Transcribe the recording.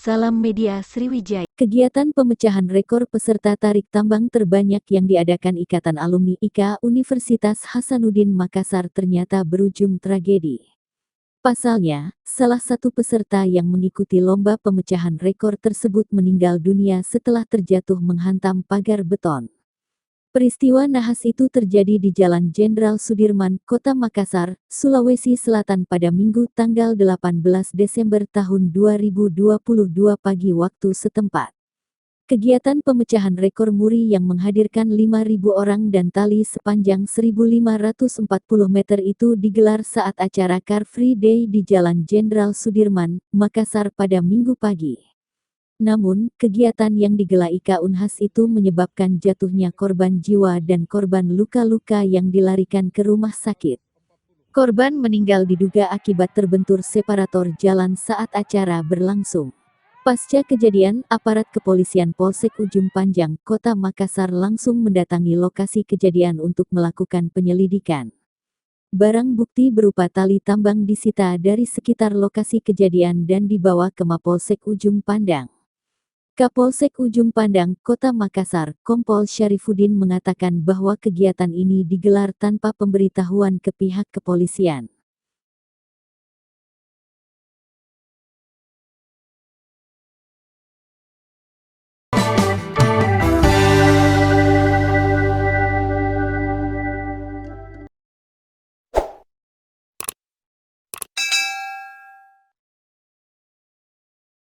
Salam Media Sriwijaya. Kegiatan pemecahan rekor peserta tarik tambang terbanyak yang diadakan Ikatan Alumni IKA Universitas Hasanuddin Makassar ternyata berujung tragedi. Pasalnya, salah satu peserta yang mengikuti lomba pemecahan rekor tersebut meninggal dunia setelah terjatuh menghantam pagar beton. Peristiwa nahas itu terjadi di Jalan Jenderal Sudirman, Kota Makassar, Sulawesi Selatan pada Minggu tanggal 18 Desember tahun 2022 pagi waktu setempat. Kegiatan pemecahan rekor muri yang menghadirkan 5.000 orang dan tali sepanjang 1.540 meter itu digelar saat acara Car Free Day di Jalan Jenderal Sudirman, Makassar pada Minggu pagi. Namun, kegiatan yang digelar IKA Unhas itu menyebabkan jatuhnya korban jiwa dan korban luka-luka yang dilarikan ke rumah sakit. Korban meninggal diduga akibat terbentur separator jalan saat acara berlangsung. Pasca kejadian, aparat kepolisian Polsek Ujung Panjang, Kota Makassar langsung mendatangi lokasi kejadian untuk melakukan penyelidikan. Barang bukti berupa tali tambang disita dari sekitar lokasi kejadian dan dibawa ke Mapolsek Ujung Pandang. Kapolsek Ujung Pandang, Kota Makassar, Kompol Syarifuddin mengatakan bahwa kegiatan ini digelar tanpa pemberitahuan ke pihak kepolisian.